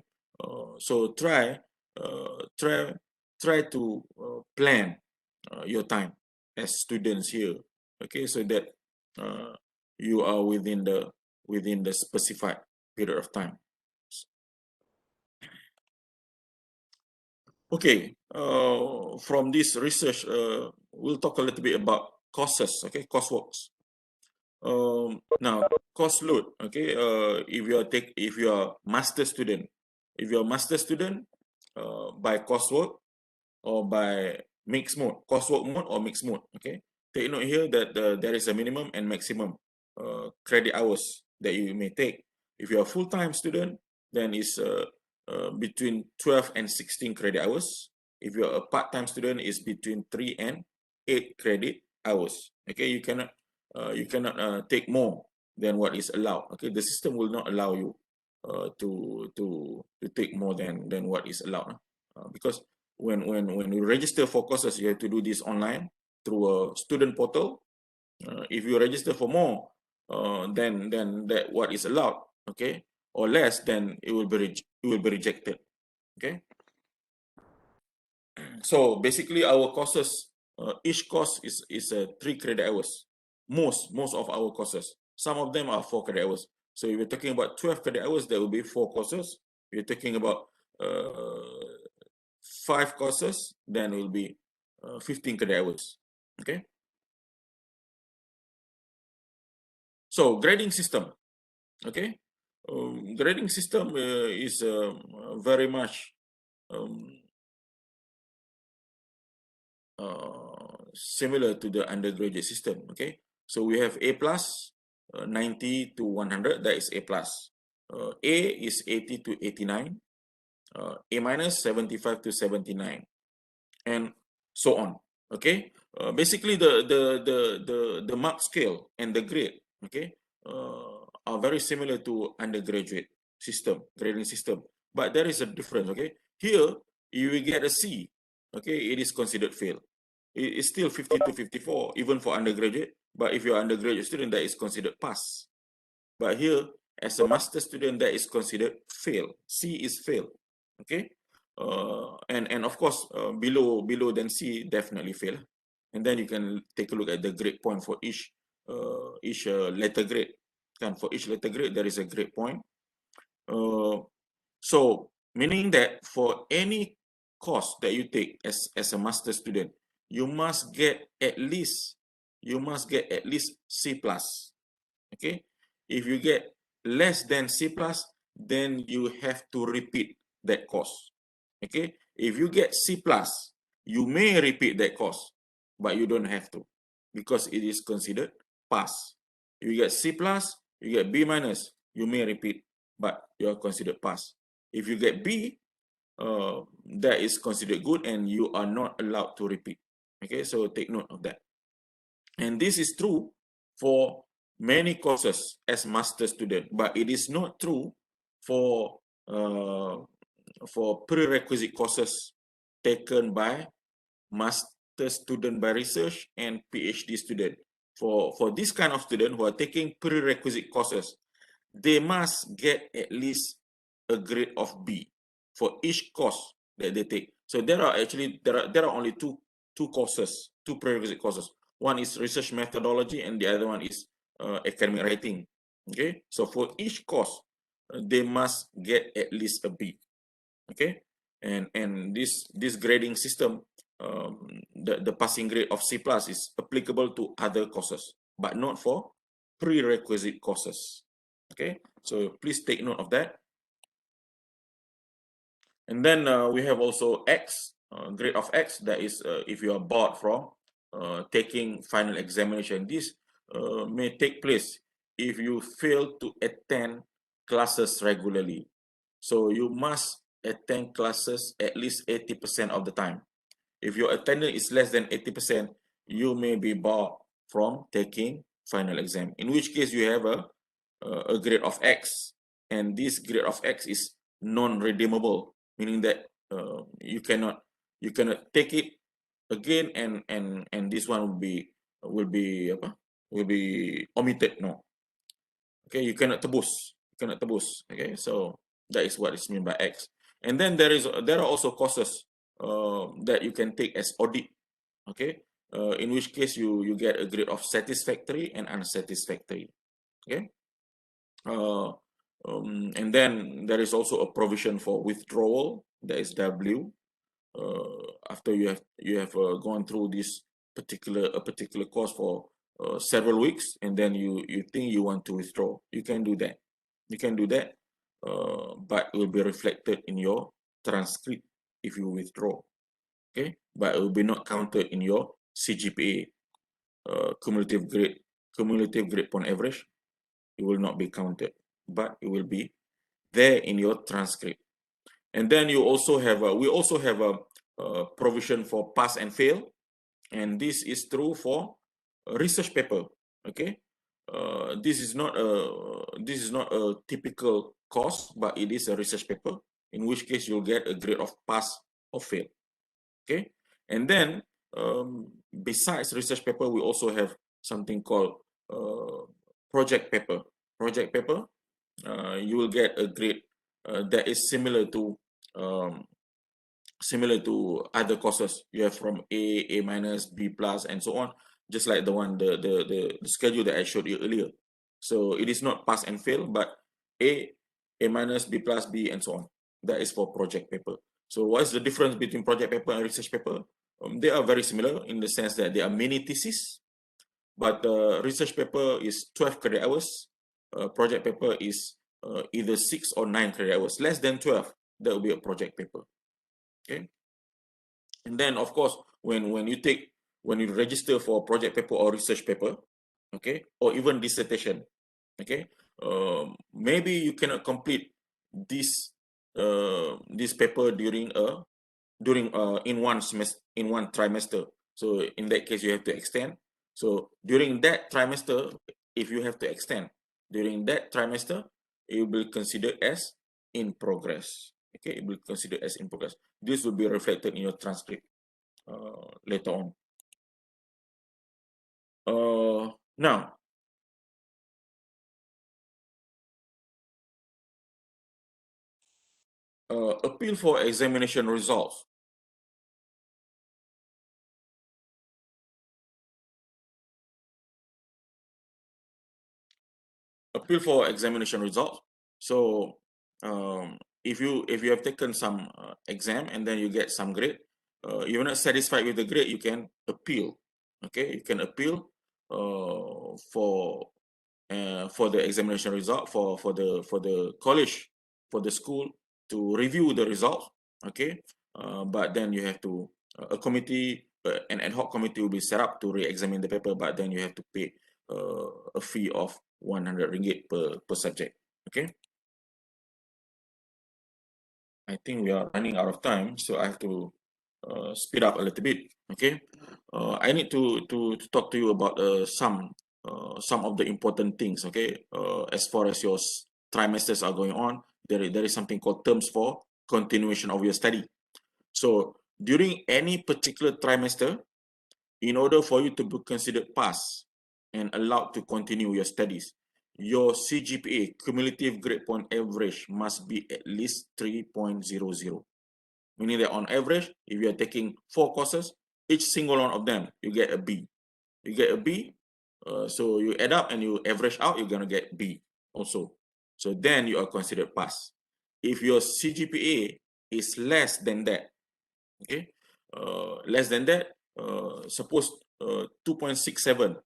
so try to plan your time as students here. Okay, so that you are within the specified period of time. Okay, from this research, we'll talk a little bit about courses. Okay, courseworks. Now, course load. Okay, if you are master student, by coursework or by mixed mode, coursework mode or mixed mode. Okay, take note here that there is a minimum and maximum credit hours that you may take. If you're a full-time student, then it's between 12 and 16 credit hours. If you're a part-time student, it's between 3 and 8 credit hours. Okay, you cannot take more than what is allowed. Okay, the system will not allow you to take more than what is allowed, because when you register for courses, you have to do this online through a student portal. If you register for more than that what is allowed, okay, or less, then it will be rejected. Okay. So basically, our courses, each course is 3 credit hours. Most of our courses. Some of them are 4 credit hours. So if you're talking about 12 credit hours, there will be 4 courses. If you're talking about 5 courses, then it will be 15 credit hours. Okay. So grading system. Okay. Grading system is very much similar to the undergraduate system. Okay, so we have A plus, 90 to 100, that is A plus. A is 80 to 89, A minus 75 to 79, and so on. Okay, basically the mark scale and the grade, okay, are very similar to undergraduate system, grading system, but there is a difference. Okay, here you will get a C. Okay, it is considered fail. It is still 50 to 54 even for undergraduate, but if you're an undergraduate student, that is considered pass. But here, as a master student, that is considered fail. C is fail. Okay, and of course below than C, definitely fail. And then you can take a look at the grade point for each letter grade. And for each letter grade, there is a grade point. So meaning that for any course that you take as a master student, you must get at least C plus. Okay, if you get less than C plus, then you have to repeat that course. Okay, if you get C plus, you may repeat that course, but you don't have to, because it is considered pass. If you get C plus, you get B minus, you may repeat, but you are considered pass. If you get B, that is considered good and you are not allowed to repeat. Okay, so take note of that. And this is true for many courses as master student, but it is not true for prerequisite courses taken by master student by research and PhD student. For this kind of student who are taking prerequisite courses, they must get at least a grade of B for each course that they take. So there are actually there are only two courses, 2 prerequisite courses. One is research methodology and the other one is academic writing. Okay, so for each course, they must get at least a B. Okay, and this grading system, the passing grade of C plus is applicable to other courses, but not for prerequisite courses. Okay, so please take note of that. And then we have also X, grade of X, that is if you are barred from taking final examination. This may take place if you fail to attend classes regularly. So you must attend classes at least 80% of the time. If your attendance is less than 80%, you may be barred from taking final exam, in which case you have a grade of X, and this grade of X is non-redeemable, meaning that you cannot take it again, and this one will be omitted. No, okay, you cannot tebus, okay, so that is what is meant by X. And then there are also courses that you can take as audit. Okay, in which case you get a grade of satisfactory and unsatisfactory. Okay, and then there is also a provision for withdrawal, that is W. After you have gone through this particular course for several weeks, and then you think you want to withdraw, you can do that. But it will be reflected in your transcript if you withdraw. Okay, but it will be not counted in your CGPA, cumulative grade point average. It will not be counted, but it will be there in your transcript. And then you also have we also have a provision for pass and fail, and this is true for a research paper. Okay, this is not a typical course, but it is a research paper, in which case you'll get a grade of pass or fail. Okay, and then besides research paper, we also have something called project paper. Project paper, you will get a grade that is similar to other courses. You have from A minus, B plus, and so on, just like the schedule that I showed you earlier. So it is not pass and fail, but A minus, B plus, B, and so on. That is for project paper. So what is the difference between project paper and research paper? They are very similar in the sense that they are mini thesis, but research paper is 12 credit hours. Project paper is either 6 or 9 credit hours. Less than 12, that will be a project paper. Okay. And then, of course, when you register for project paper or research paper, okay, or even dissertation, okay, maybe you cannot complete this paper in one semester, in one trimester. So in that case, you have to extend. So during that trimester, if you have to extend during that trimester, it will be considered as in progress. Okay, it will be considered as in progress. This will be reflected in your transcript later on. Now, appeal for examination results. Appeal for examination results. So if you have taken some exam and then you get some grade, you're not satisfied with the grade, you can appeal. Okay, you can appeal for the examination result for the college, for the school to review the results. Okay, but then you have to a committee, an ad hoc committee will be set up to re-examine the paper, but then you have to pay a fee of 100 ringgit per subject. Okay, I think we are running out of time, so I have to speed up a little bit. Okay, I need to talk to you about some of the important things. Okay, as far as your trimesters are going on, there is something called terms for continuation of your study. So during any particular trimester, in order for you to be considered pass and allowed to continue your studies, your CGPA, cumulative grade point average, must be at least 3.00. Meaning that on average, if you are taking 4 courses, each single one of them, you get a B. You get a B, so you add up and you average out, you're going to get B also. So then you are considered pass. If your CGPA is less than that, okay, less than that, suppose 2.67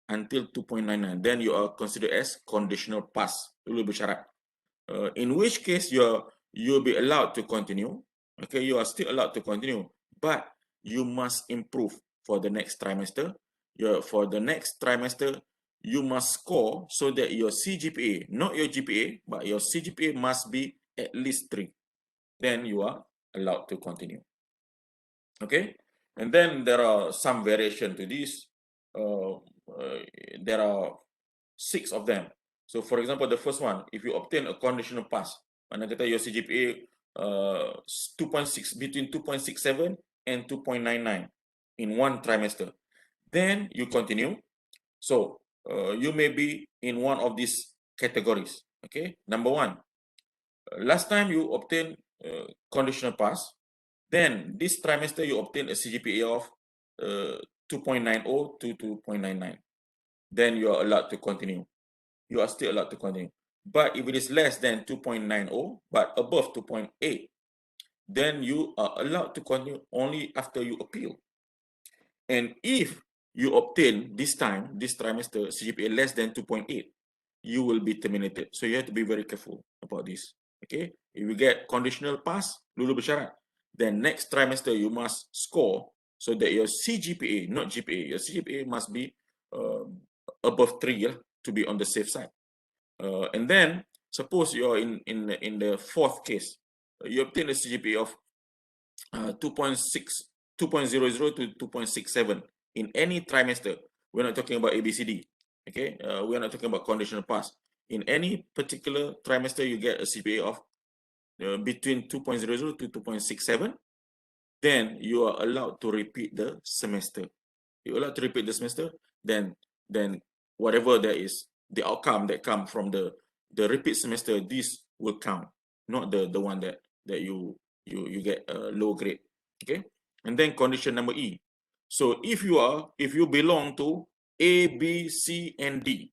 until 2.99, then you are considered as conditional pass, dulu bersyarat. In which case you'll be allowed to continue. Okay, you are still allowed to continue, but you must improve for the next trimester. For the next trimester, you must score so that your CGPA, not your GPA, but your CGPA must be at least 3. Then you are allowed to continue. Okay, and then there are some variation to this. There are 6 of them. So for example, the first one, if you obtain a conditional pass, mana kata your CGPA 2.6, between 2.67 and 2.99 in one trimester, then you continue. So you may be in one of these categories. Okay, number 1, last time you obtain conditional pass, then this trimester you obtain a CGPA of 2.90 to 2.99. Then you are allowed to continue. You are still allowed to continue. But if it is less than 2.90 but above 2.8, then you are allowed to continue only after you appeal. And if you obtain this trimester CGPA less than 2.8, you will be terminated. So you have to be very careful about this. Okay, if you get conditional pass, dulu bersyarat, then next trimester you must score so that your CGPA, not GPA, your CGPA must be above 3 to be on the safe side. And then suppose you're in the fourth case, you obtain a CGPA of 2.00 to 2.67 in any trimester. We're not talking about ABCD. Okay, we're not talking about conditional pass. In any particular trimester, you get a CGPA of between 2.00 to 2.67. Then you are allowed to repeat the semester. You're allowed to repeat the semester. Then whatever there is, the outcome that come from the repeat semester, this will count, not the one that you get a low grade. Okay, and then condition number E. So if you belong to A, B, C, and D,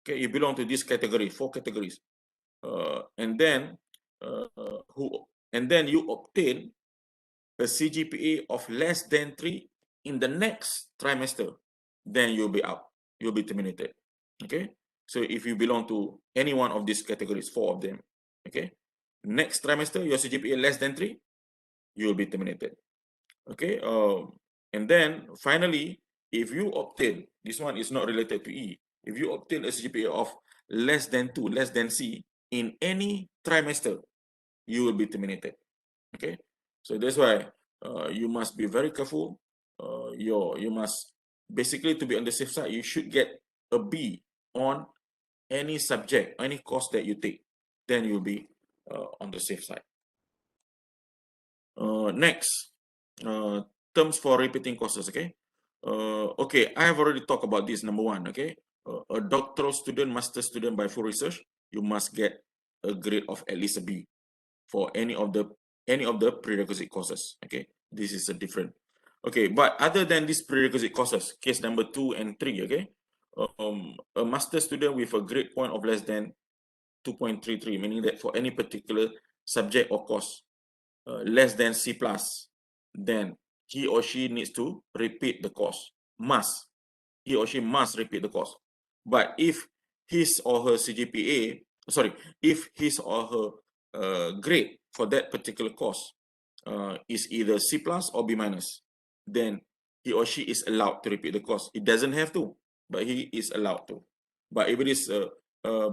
okay, you belong to this category, 4 categories, and then you obtain a CGPA of less than 3 in the next trimester, then you'll be out. You'll be terminated. Okay. So if you belong to any one of these categories, 4 of them, okay, next trimester, your CGPA less than 3, you will be terminated. Okay. And then finally, if you obtain, this one is not related to E, if you obtain a CGPA of less than 2, less than C in any trimester, you will be terminated. Okay. So that's why you must be very careful. You must basically, to be on the safe side, you should get a B on any subject, any course that you take. Then you'll be on the safe side. Next, terms for repeating courses. Okay. Okay, I have already talked about this. Number 1. Okay, a doctoral student, master student by full research, you must get a grade of at least a B for any of the prerequisite courses. Okay, this is a different. Okay, but other than these prerequisite courses, case number 2 and 3, okay, a master student with a grade point of less than 2.33, meaning that for any particular subject or course less than C+, then he or she needs to repeat the course. He or she must repeat the course. But if his or her CGPA, if his or her grade for that particular course is either C+ or B-, then he or she is allowed to repeat the course. He doesn't have to, but he is allowed to. But if it is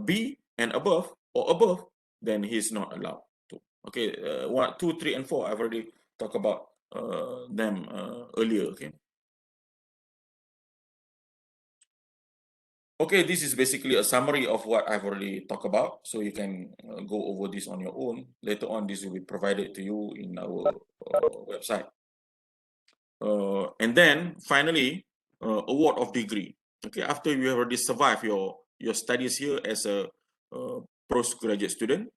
B and above or above, then he's not allowed to. Okay, 1, 2, 3, and 4, I've already talked about them earlier. Okay. Okay, this is basically a summary of what I've already talked about. So you can go over this on your own. Later on, this will be provided to you in our website. And then finally, award of degree. Okay, after you have already survived your studies here as a postgraduate student,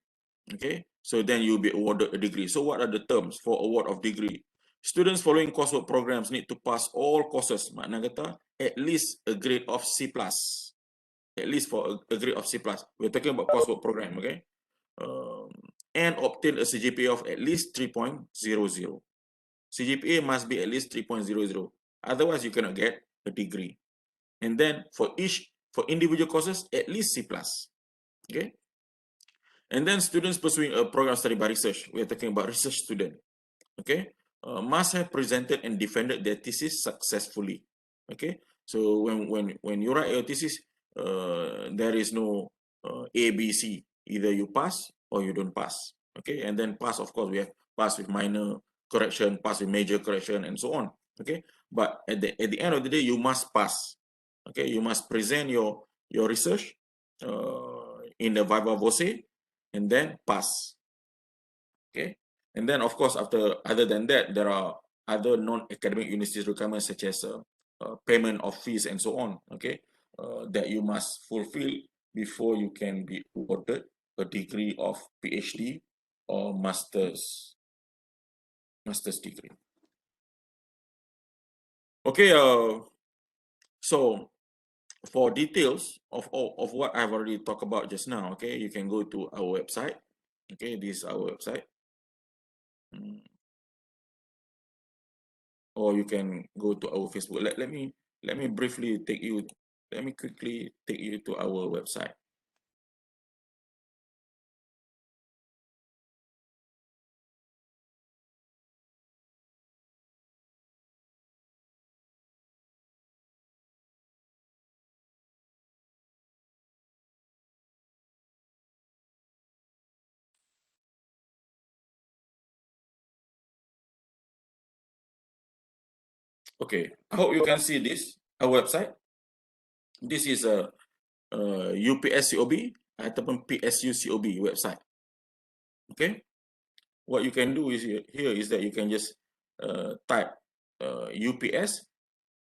okay, so then you'll be awarded a degree. So what are the terms for award of degree? Students following coursework programs need to pass all courses, makna kata at least a grade of C+. At least for a grade of C+. We're talking about coursework program, okay? And obtain a CGPA of at least 3.00. CGPA must be at least 3.00. Otherwise, you cannot get a degree. And then for individual courses, at least C+. Okay? And then students pursuing a program study by research, we are talking about research student, okay, must have presented and defended their thesis successfully. Okay, so when you write your thesis, there is no A, B, C. Either you pass or you don't pass. Okay, and then pass, of course, we have pass with minor correction, pass with major correction, and so on. Okay, but at the end of the day, you must pass. Okay, you must present your research in the viva voce, and then pass. Okay, and then of course, other than that, there are other non-academic universities requirements such as payment of fees and so on. Okay, that you must fulfill before you can be awarded a degree of PhD or master's degree. Okay, so for details of what I've already talked about just now, okay, you can go to our website. Okay, this is our website. Or you can go to our Facebook. Let me briefly take you. Let me quickly take you to our website. Okay, I hope you can see this, our website. This is a UPS COB ataupun PSU COB website. Okay, what you can do is here is that you can just type UPS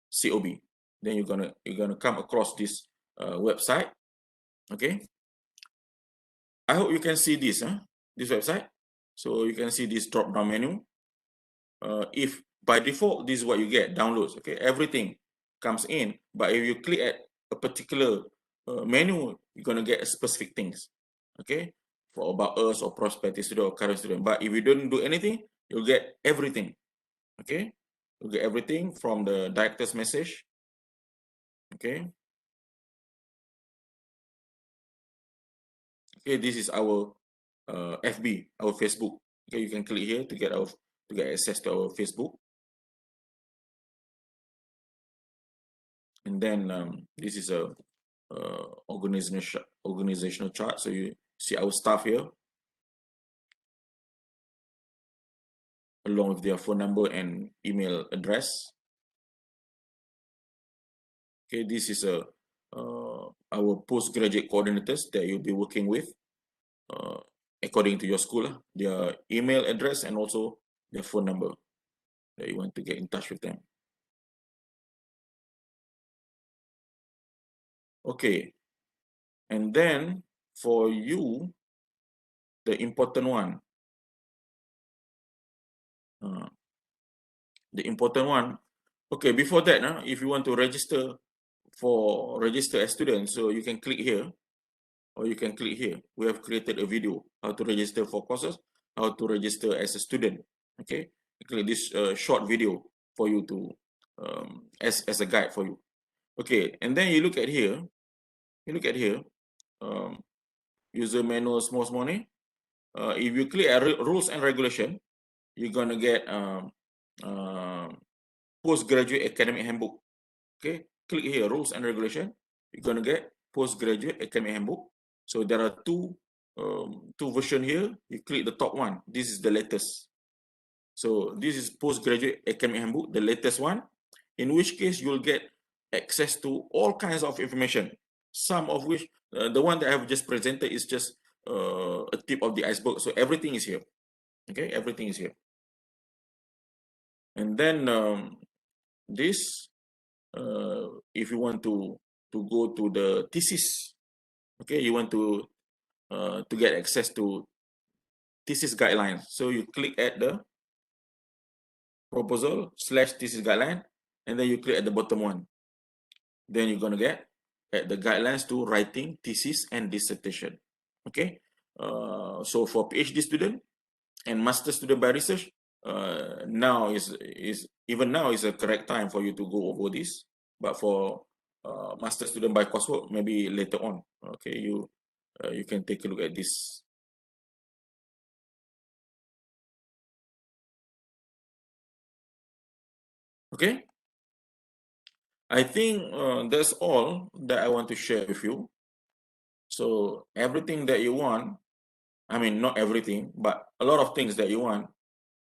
COB. Then you're gonna come across this website. Okay, I hope you can see this, this website. So you can see this drop down menu. If by default this is what you get, downloads. Okay, everything comes in, but if you click at a particular menu, you're gonna get specific things. Okay, for about us or prospective student or current student. But if you don't do anything, you'll get everything. Okay, you'll get everything from the director's message. Okay. Okay, this is our FB, our Facebook. Okay, you can click here to get access to our Facebook. And then this is a organizational chart. So you see our staff here, along with their phone number and email address. Okay, this is our postgraduate coordinators that you'll be working with, according to your school, their email address and also their phone number that you want to get in touch with them. Okay, and then for you, the important one, okay, before that, if you want to register as student, so you can click here or you can click here. We have created a video how to register for courses, how to register as a student. Okay, click this short video for you to as a guide for you. Okay, and then you look at here, user manual small money. If you click at rules and regulation, you're gonna get postgraduate academic handbook. Okay, click here, rules and regulation. You're gonna get postgraduate academic handbook. So there are two versions here. You click the top one. This is the latest. So this is postgraduate academic handbook, the latest one. In which case you'll get access to all kinds of information. Some of which the one that I have just presented is just a tip of the iceberg. So everything is here. Okay, everything is here. And then this, if you want to go to the thesis, okay, you want to get access to thesis guidelines. So you click at the proposal / thesis guideline, and then you click at the bottom one. Then you're gonna get at the guidelines to writing thesis and dissertation. Okay, so for PhD student and master student by research, now is a correct time for you to go over this. But for master student by coursework, maybe later on. Okay, you can take a look at this. Okay, I think that's all that I want to share with you. So everything that you want, I mean, not everything, but a lot of things that you want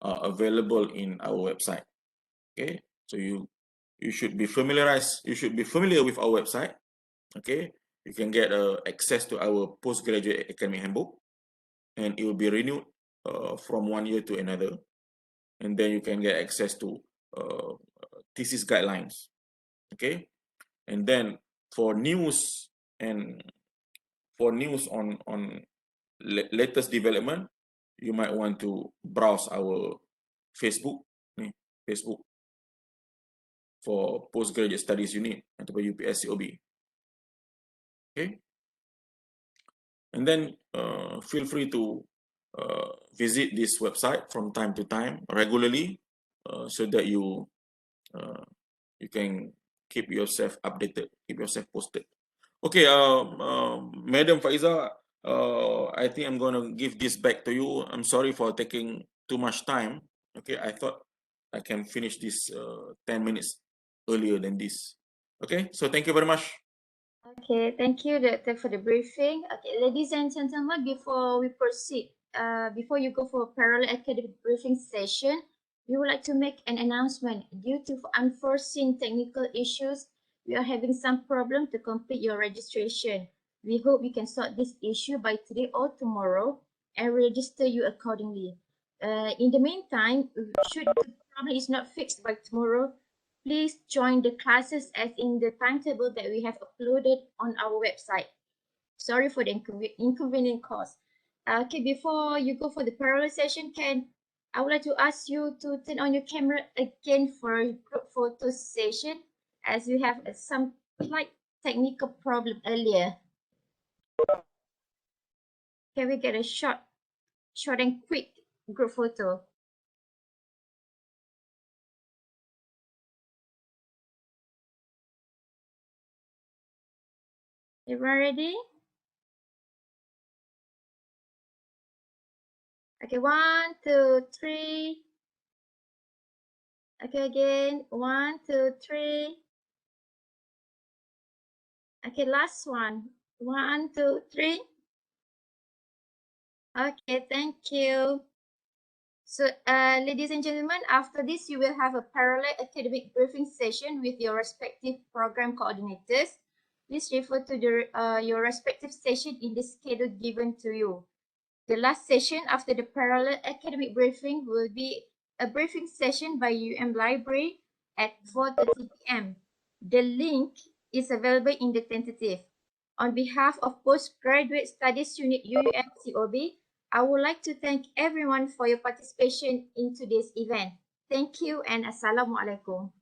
are available in our website. Okay, so you should be familiarized. You should be familiar with our website. Okay, you can get access to our postgraduate academic handbook, and it will be renewed from 1 year to another. And then you can get access to thesis guidelines. Okay, and then for news on latest development, you might want to browse our Facebook for postgraduate studies unit atau UPS COB. Okay, and then feel free to visit this website from time to time regularly, so that you can keep yourself updated, keep yourself posted. Okay, Madam Faiza, I think I'm gonna give this back to you. I'm sorry for taking too much time. Okay, I thought I can finish this 10 minutes earlier than this. Okay, so thank you very much. Okay, thank you, Doctor, for the briefing. Okay, ladies and gentlemen, before we proceed, before you go for parallel academic briefing session, we would like to make an announcement. Due to unforeseen technical issues, we are having some problem to complete your registration. We hope we can sort this issue by today or tomorrow and register you accordingly. In the meantime, should the problem is not fixed by tomorrow, please join the classes as in the timetable that we have uploaded on our website. Sorry for the inconvenient cause. Okay, before you go for the parallel session, I would like to ask you to turn on your camera again for a group photo session, as we have some slight technical problem earlier. Can we get a short and quick group photo? Everyone ready? Okay, 1, 2, 3. Okay, again, 1, 2, 3. Okay, last one. 1, 2, 3. Okay, thank you. So, ladies and gentlemen, after this, you will have a parallel academic briefing session with your respective program coordinators. Please refer to your respective session in the schedule given to you. The last session after the parallel academic briefing will be a briefing session by UM Library at 4:30 p.m. The link is available in the tentative. On behalf of Postgraduate Studies Unit UUM COB, I would like to thank everyone for your participation in today's event. Thank you and Assalamualaikum.